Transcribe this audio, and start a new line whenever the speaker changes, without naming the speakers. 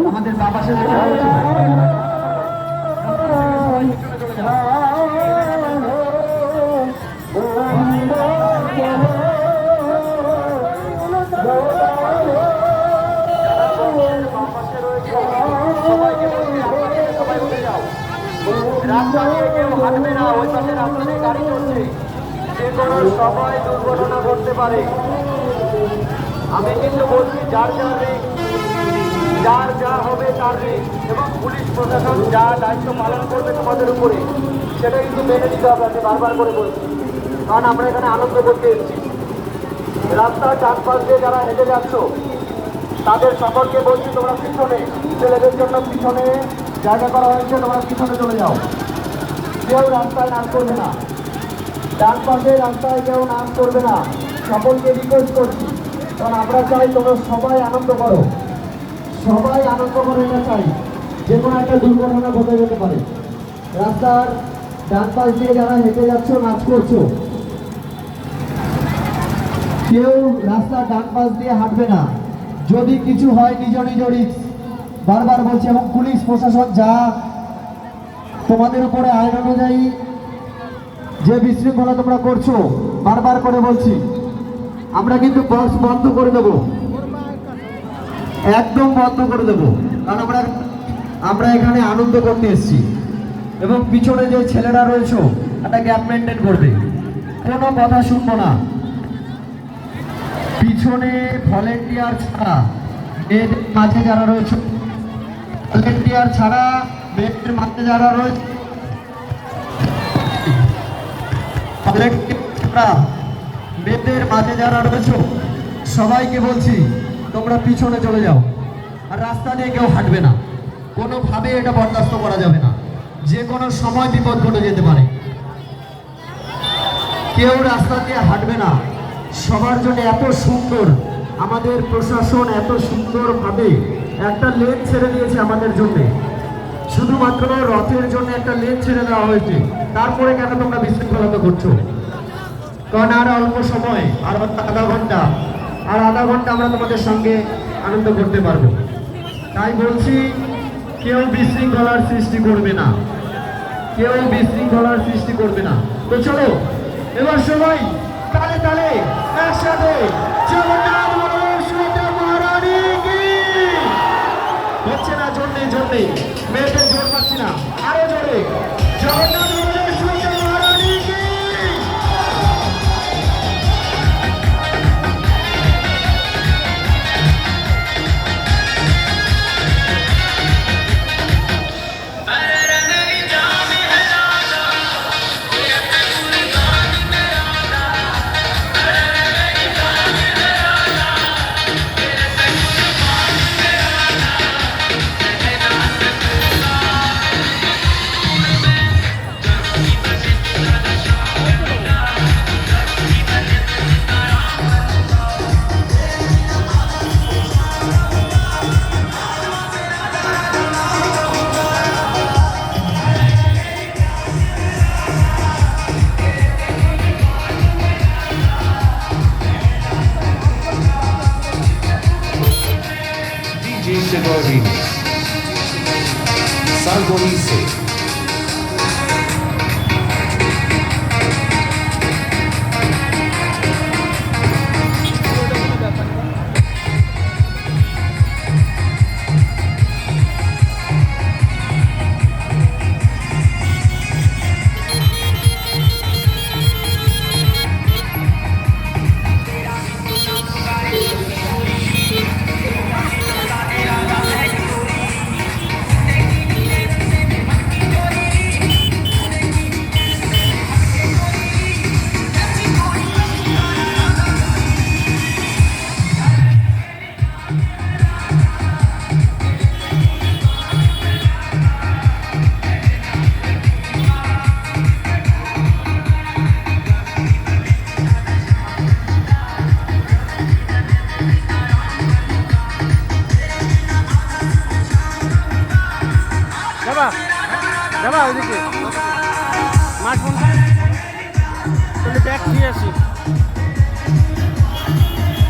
আমাদের বাবা সে রাস্তা দিয়ে কেউ হাঁটবে না, ওই পাশে রাস্তা দিয়ে গাড়ি চলছে, যে কোনো সময় দুর্ঘটনা ঘটতে পারে। আমি কিন্তু বলছি যার যা হবে তার রেট, এবং পুলিশ প্রশাসন যা দায়িত্ব পালন করবে তোমাদের উপরে সেটা কিন্তু মেনে নিতে হবে। আমি বারবার করে বলছি, কারণ আমরা এখানে আনন্দ করতে এসেছি। রাস্তার চারপাশ দিয়ে যারা হেঁটে যাচ্ছ তাদের সকলকে বলছি তোমরা পিছনে, ছেলেদের জন্য পিছনে জায়গা করা হয়েছে, তোমরা পিছনে চলে যাও। কেউ রাস্তায় নাম করবে না, ডান পাশে রাস্তায় কেউ নাম করবে না, সকলকে রিকোয়েস্ট করছি। কারণ আমরা চাই তোমরা সবাই আনন্দ করো, সবাই আনন্দ করে এটা চাই। যে কোনো একটা দুর্ঘটনা ঘটে যেতে পারে। রাস্তার ডান পাশ দিয়ে যারা হেঁটে যাচ্ছ, নাচ করছো, কেউ রাস্তার ডান পাশ দিয়ে হাঁটবে না। যদি কিছু হয় নিজ রিস্ক, বারবার বলছি। এবং পুলিশ প্রশাসন যা তোমাদের উপরে আইন অনুযায়ী যে বিশৃঙ্খলা তোমরা করছো, বারবার করে বলছি, আমরা কিন্তু বক্স বন্ধ করে দেবো, একদম বন্ধ করে দেবো। কারণ আমরা এখানে আনন্দ করতে এসেছি। এবং পিছনে যে ছেলেরা রয়েছে একটা গ্যাপ মেনটেন করবে, কোনো কথা শুনবো না। পিছনে ভলেন্টিয়ার ছাড়া মেয়েদের মাঝে যারা রয়েছে, ভলেন্টিয়ার ছাড়া মেয়েদের মাঝে যারা রয়েছে, মেয়েদের মাঝে যারা রয়েছে সবাইকে বলছি তোমরা পিছনে চলে যাও। আর রাস্তা দিয়ে কেউ হাঁটবে না, কোনোভাবে এটা বরদাস্ত করা যাবে না। যে কোনো সময় বিপদ ঘটে যেতে পারে। কেউ রাস্তা দিয়ে হাঁটবে না। সবার জন্য এত সুন্দর আমাদের প্রশাসন, এত সুন্দরভাবে একটা লেন ছেড়ে দিয়েছে আমাদের জন্য। শুধুমাত্র রথের জন্য একটা লেন ছেড়ে দেওয়া হয়েছে, তারপরে কেন তোমরা বিশৃঙ্খলা করছো? কারণ আর অল্প সময়, আর আধা ঘন্টা আমরা তোমাদের সঙ্গে আনন্দ করতে পারবো। তাই বলছি, কেউ বিশৃঙ্খলার সৃষ্টি করবে না, কেউ বিশৃঙ্খলার সৃষ্টি করবে না। তো চলো এবার সবাই তালে তালে একসাথে জগন্নাথ মহারানী কি হচ্ছে না, জোরে জোরে মেয়েদের জোর পাচ্ছি না, আরো জোরে জগন্নাথ মহারানী কি।
Salgonice.
যাবা ওইদিকে
মাঠ ফোন তাহলে ব্যাগ দিয়ে আসি।